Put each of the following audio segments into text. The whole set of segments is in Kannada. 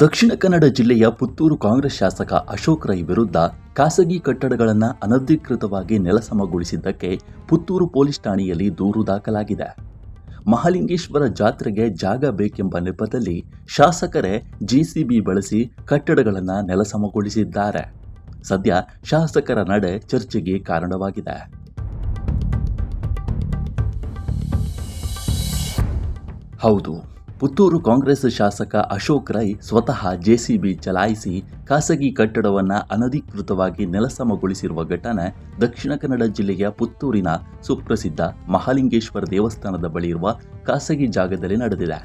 ದಕ್ಷಿಣ ಕನ್ನಡ ಜಿಲ್ಲೆಯ ಪುತ್ತೂರು ಕಾಂಗ್ರೆಸ್ ಶಾಸಕ ಅಶೋಕ್ ರೈ ವಿರುದ್ಧ ಖಾಸಗಿ ಕಟ್ಟಡಗಳನ್ನು ಅನಧಿಕೃತವಾಗಿ ನೆಲಸಮಗೊಳಿಸಿದ್ದಕ್ಕೆ ಪುತ್ತೂರು ಪೊಲೀಸ್ ಠಾಣೆಯಲ್ಲಿ ದೂರು ದಾಖಲಾಗಿದೆ. ಮಹಾಲಿಂಗೇಶ್ವರ ಜಾತ್ರೆಗೆ ಜಾಗ ಬೇಕೆಂಬ ನೆಪದಲ್ಲಿ ಶಾಸಕರೇ ಜೆಸಿಬಿ ಬಳಸಿ ಕಟ್ಟಡಗಳನ್ನು ನೆಲಸಮಗೊಳಿಸಿದ್ದಾರೆ. ಸದ್ಯ ಶಾಸಕರ ನಡೆ ಚರ್ಚೆಗೆ ಕಾರಣವಾಗಿದೆ. ಹೌದು, ಪುತ್ತೂರು ಕಾಂಗ್ರೆಸ್ ಶಾಸಕ ಅಶೋಕ್ ರೈ ಸ್ವತಃ ಜೆಸಿಬಿ ಚಲಾಯಿಸಿ ಖಾಸಗಿ ಕಟ್ಟಡವನ್ನು ಅನಧಿಕೃತವಾಗಿ ನೆಲಸಮಗೊಳಿಸಿರುವ ಘಟನೆ ದಕ್ಷಿಣ ಕನ್ನಡ ಜಿಲ್ಲೆಯ ಪುತ್ತೂರಿನ ಸುಪ್ರಸಿದ್ಧ ಮಹಾಲಿಂಗೇಶ್ವರ ದೇವಸ್ಥಾನದ ಬಳಿ ಇರುವ ಖಾಸಗಿ ಜಾಗದಲ್ಲಿ ನಡೆದಿದೆ.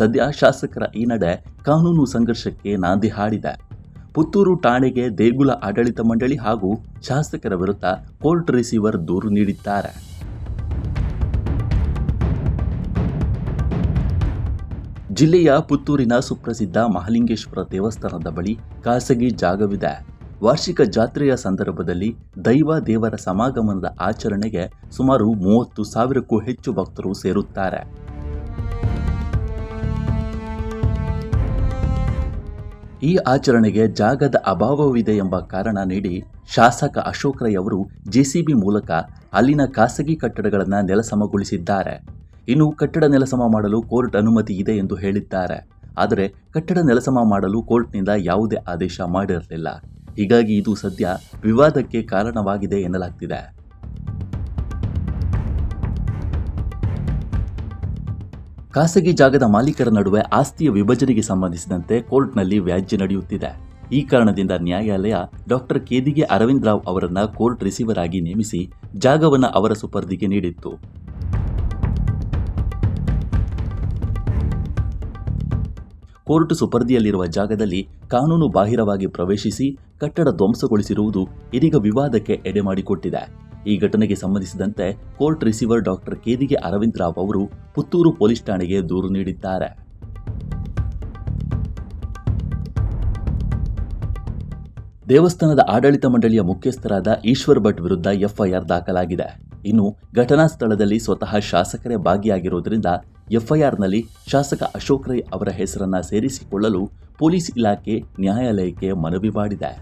ಸದ್ಯ ಶಾಸಕರ ಈ ನಡೆ ಕಾನೂನು ಸಂಘರ್ಷಕ್ಕೆ ನಾಂದಿ ಹಾಡಿದೆ. ಪುತ್ತೂರು ಠಾಣೆಗೆ ದೇಗುಲ ಆಡಳಿತ ಮಂಡಳಿ ಹಾಗೂ ಶಾಸಕರ ವಿರುದ್ಧ ಕೋರ್ಟ್ ರಿಸೀವರ್ ದೂರು ನೀಡಿದ್ದಾರೆ. ಜಿಲ್ಲೆಯ ಪುತ್ತೂರಿನ ಸುಪ್ರಸಿದ್ಧ ಮಹಾಲಿಂಗೇಶ್ವರ ದೇವಸ್ಥಾನದ ಬಳಿ ಖಾಸಗಿ ಜಾಗವಿದೆ. ವಾರ್ಷಿಕ ಜಾತ್ರೆಯ ಸಂದರ್ಭದಲ್ಲಿ ದೈವ ದೇವರ ಸಮಾಗಮನದ ಆಚರಣೆಗೆ ಸುಮಾರು 30,000ಕ್ಕೂ ಹೆಚ್ಚು ಭಕ್ತರು ಸೇರುತ್ತಾರೆ. ಈ ಆಚರಣೆಗೆ ಜಾಗದ ಅಭಾವವಿದೆ ಎಂಬ ಕಾರಣ ನೀಡಿ ಶಾಸಕ ಅಶೋಕ್ ರೈ ಅವರು ಜೆಸಿಬಿ ಮೂಲಕ ಅಲ್ಲಿನ ಖಾಸಗಿ ಕಟ್ಟಡಗಳನ್ನು ನೆಲಸಮಗೊಳಿಸಿದ್ದಾರೆ. ಇನ್ನು ಕಟ್ಟಡ ನೆಲಸಮ ಮಾಡಲು ಕೋರ್ಟ್ ಅನುಮತಿ ಇದೆ ಎಂದು ಹೇಳಿದ್ದಾರೆ. ಆದರೆ ಕಟ್ಟಡ ನೆಲಸಮ ಮಾಡಲು ಕೋರ್ಟ್ನಿಂದ ಯಾವುದೇ ಆದೇಶ ಮಾಡಿರಲಿಲ್ಲ. ಹೀಗಾಗಿ ಇದು ಸದ್ಯ ವಿವಾದಕ್ಕೆ ಕಾರಣವಾಗಿದೆ ಎನ್ನಲಾಗ್ತಿದೆ. ಖಾಸಗಿ ಜಾಗದ ಮಾಲೀಕರ ನಡುವೆ ಆಸ್ತಿಯ ವಿಭಜನೆಗೆ ಸಂಬಂಧಿಸಿದಂತೆ ಕೋರ್ಟ್ನಲ್ಲಿ ವ್ಯಾಜ್ಯ ನಡೆಯುತ್ತಿದೆ. ಈ ಕಾರಣದಿಂದ ನ್ಯಾಯಾಲಯ ಡಾಕ್ಟರ್ ಕೇದಿಗೆ ಅರವಿಂದ್ ರಾವ್ ಅವರನ್ನ ಕೋರ್ಟ್ ರಿಸೀವರ್ ಆಗಿ ನೇಮಿಸಿ ಜಾಗವನ್ನು ಅವರ ಸುಪರ್ದಿಗೆ ನೀಡಿತ್ತು. ಕೋರ್ಟ್ ಸುಪರ್ದಿಯಲ್ಲಿರುವ ಜಾಗದಲ್ಲಿ ಕಾನೂನು ಬಾಹಿರವಾಗಿ ಪ್ರವೇಶಿಸಿ ಕಟ್ಟಡ ಧ್ವಂಸಗೊಳಿಸಿರುವುದು ಇದೀಗ ವಿವಾದಕ್ಕೆ ಎಡೆಮಾಡಿಕೊಟ್ಟಿದೆ. ಈ ಘಟನೆಗೆ ಸಂಬಂಧಿಸಿದಂತೆ court receiver doctor Kedige Aravind Rao ಅವರು ಪುತ್ತೂರು ಪೊಲೀಸ್ ಠಾಣೆಗೆ ದೂರು ನೀಡಿದ್ದಾರೆ. ದೇವಸ್ಥಾನದ ಆಡಳಿತ ಮಂಡಳಿಯ ಮುಖ್ಯಸ್ಥರಾದ ಈಶ್ವರ್ ಭಟ್ ವಿರುದ್ಧ ಎಫ್ಐಆರ್ ದಾಖಲಾಗಿದೆ. ಇನ್ನು ಘಟನಾ ಸ್ಥಳದಲ್ಲಿ ಸ್ವತಃ ಶಾಸಕರೇ ಭಾಗಿಯಾಗಿರುವುದರಿಂದ ಎಫ್ಐಆರ್ನಲ್ಲಿ ಶಾಸಕ ಅಶೋಕ್ ರೈ ಅವರ ಹೆಸರನ್ನ ಸೇರಿಸಿಕೊಳ್ಳಲು ಪೊಲೀಸ್ ಇಲಾಖೆ ನ್ಯಾಯಾಲಯಕ್ಕೆ ಮನವಿ ಮಾಡಿದೆ.